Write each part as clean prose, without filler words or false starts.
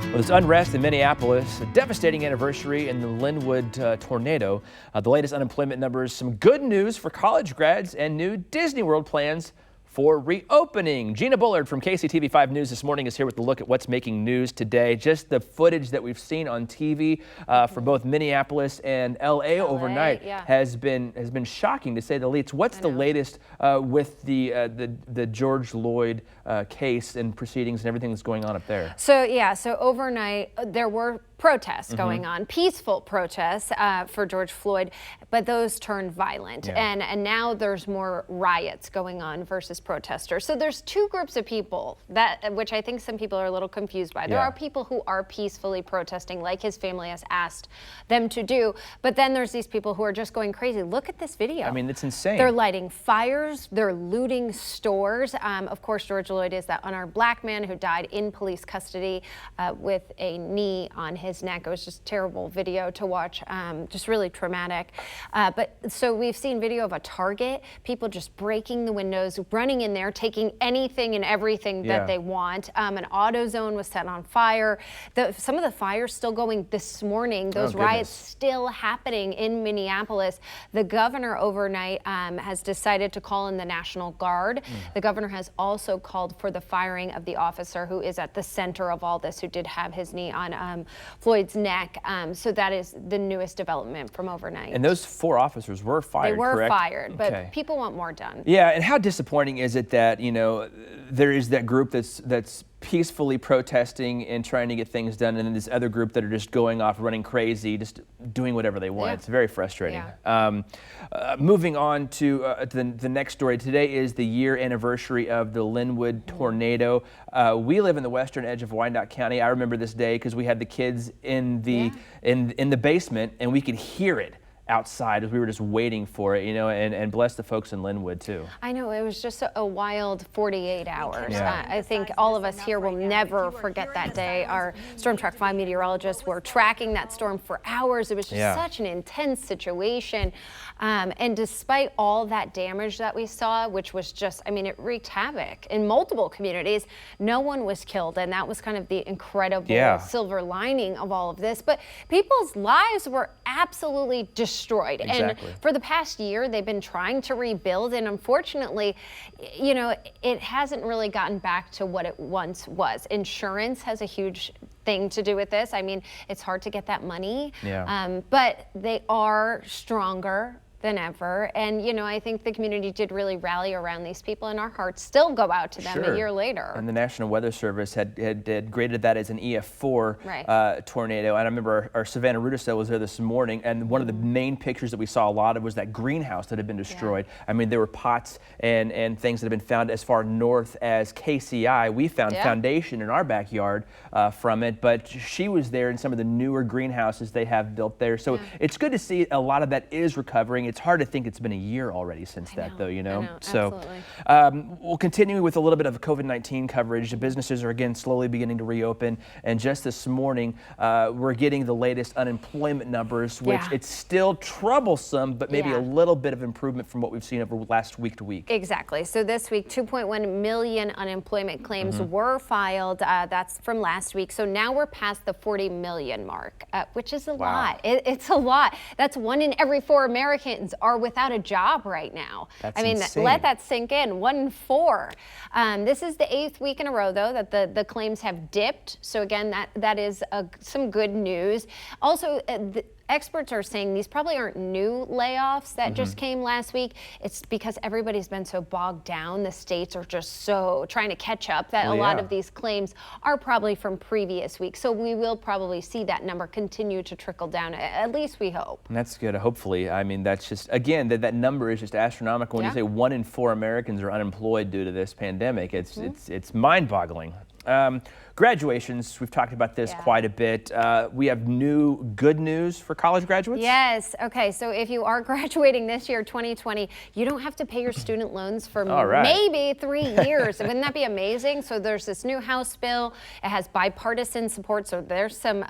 Well, there's unrest in Minneapolis, a devastating anniversary in the Linwood tornado, the latest unemployment numbers, some good news for college grads, and new Disney World plans for reopening. Gina Bullard from KCTV5 News this morning is here with a look at what's making news today. Just the footage that we've seen on TV for both Minneapolis and LA overnight has been shocking, to say the least. What's the latest with the George Floyd case and proceedings and everything that's going on up there? So overnight there were protests going on, peaceful protests for George Floyd, but those turned violent. And now there's more riots going on versus protesters. So there's two groups of people, which I think some people are a little confused by. There are people who are peacefully protesting, like his family has asked them to do, but then there's these people who are just going crazy. Look at this video. I mean, it's insane. They're lighting fires, they're looting stores. Of course, George Floyd is that unarmed black man who died in police custody with a knee on his neck. It was just a terrible video to watch, just really traumatic. But so we've seen video of a Target, people just breaking the windows, running in there, taking anything and everything that they want. An AutoZone was set on fire. Some of the fires still going this morning. Those riots still happening in Minneapolis. The governor overnight has decided to call in the National Guard. The governor has also called for the firing of the officer who is at the center of all this, who did have his knee on Floyd's neck. So that is the newest development from overnight. And those 4 officers were fired, They were correct? fired, but people want more done. Yeah, and how disappointing is it that, you know, there is that group that's peacefully protesting and trying to get things done, and then this other group that are just going off, running crazy, just doing whatever they want. It's very frustrating. Moving on to the next story. Today is the year anniversary of the Linwood tornado. We live in the western edge of Wyandotte County. I remember this day because we had the kids in the basement, and we could hear it outside as we were just waiting for it, you know, and bless the folks in Linwood too. I know, it was just a wild 48 hours. I think all of us here will never forget that day. Our Storm Track 5 meteorologists were tracking that storm for hours. It was just such an intense situation. And despite all that damage that we saw, which was just, I mean, it wreaked havoc in multiple communities, no one was killed. And that was kind of the incredible silver lining of all of this. But people's lives were absolutely destroyed. And for the past year, they've been trying to rebuild. And unfortunately, you know, it hasn't really gotten back to what it once was. Insurance has a huge thing to do with this. I mean, it's hard to get that money, but they are stronger than ever. And, you know, I think the community did really rally around these people, and our hearts still go out to them a year later. And the National Weather Service had graded that as an EF4 tornado. And I remember our Savannah Rudisell was there this morning, and one of the main pictures that we saw a lot of was that greenhouse that had been destroyed. I mean, there were pots and things that had been found as far north as KCI. We found foundation in our backyard from it, but she was there in some of the newer greenhouses they have built there. So it's good to see a lot of that is recovering. It's hard to think it's been a year already since that, though, you know? So we'll continue with a little bit of COVID-19 coverage. The businesses are again slowly beginning to reopen. And just this morning, we're getting the latest unemployment numbers, which it's still troublesome, but maybe a little bit of improvement from what we've seen over last week to week. Exactly. So this week, 2.1 million unemployment claims were filed. That's from last week. So now we're past the 40 million mark, which is a lot. It's a lot. That's 1 in every 4 Americans are without a job right now. I mean, insane. Let that sink in. 1 in 4. This is the 8th week in a row, though, that the claims have dipped. So again, that is some good news. Also, experts are saying these probably aren't new layoffs that just came last week. It's because everybody's been so bogged down. The states are just so trying to catch up that a lot of these claims are probably from previous weeks. So we will probably see that number continue to trickle down. At least we hope. And that's good. Hopefully. I mean, that's just, again, that number is just astronomical. When you say 1 in 4 Americans are unemployed due to this pandemic, it's mind-boggling. Graduations, we've talked about this quite a bit. We have new good news for college graduates? Yes. Okay, so if you are graduating this year, 2020, you don't have to pay your student loans for maybe 3 years. Wouldn't that be amazing? So there's this new House bill. It has bipartisan support, so there's some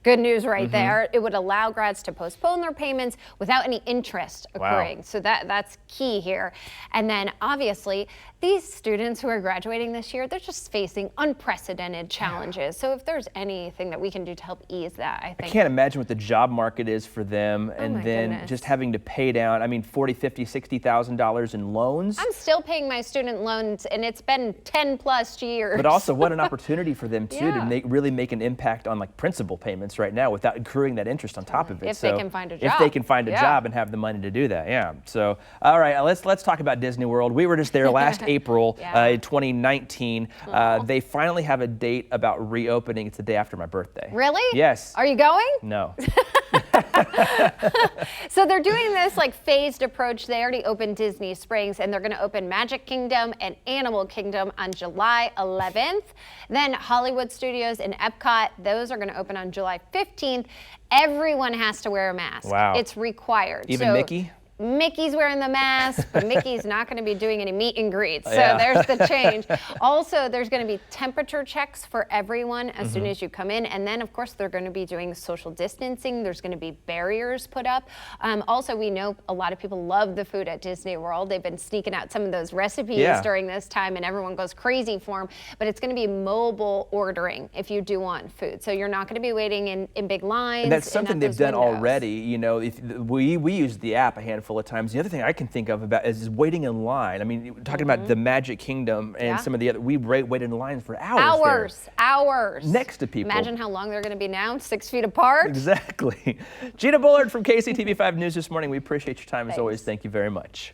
good news right there. It would allow grads to postpone their payments without any interest accruing. So that's key here. And then obviously, these students who are graduating this year, they're just facing unprecedented unprecedented challenges. So if there's anything that we can do to help ease that, I think. I can't imagine what the job market is for them, and then goodness. just having to pay down, I mean, $40,000, $50,000, $60,000 in loans. I'm still paying my student loans, and it's been 10 plus years. But also, what an opportunity for them too Yeah. to really make an impact on like principal payments right now without accruing that interest on top of it. If they can find a job. If they can find a job and have the money to do that, yeah. So, all right, let's talk about Disney World. We were just there last April, in 2019. They finally have a date about reopening. It's the day after my birthday. Really? Yes. Are you going? No. So they're doing this like phased approach. They already opened Disney Springs, and they're going to open Magic Kingdom and Animal Kingdom on July 11th. Then Hollywood Studios and Epcot, those are going to open on July 15th. Everyone has to wear a mask. Wow. It's required. Even Mickey? Mickey's wearing the mask, but Mickey's not going to be doing any meet and greets. So Yeah. there's the change. Also, there's going to be temperature checks for everyone as soon as you come in. And then, of course, they're going to be doing social distancing. There's going to be barriers put up. Also, we know a lot of people love the food at Disney World. They've been sneaking out some of those recipes during this time, and everyone goes crazy for them. But it's going to be mobile ordering if you do want food. So you're not going to be waiting in big lines. And that's something they've done windows. already. You know, if we use the app a handful of times. The other thing I can think of about is waiting in line. I mean, talking about the Magic Kingdom and some of the other, we waited in line for hours. Hours. Next to people. Imagine how long they're going to be now, 6 feet apart. Exactly. Gina Bullard from KCTV5 News this morning. We appreciate your time as always. Thank you very much.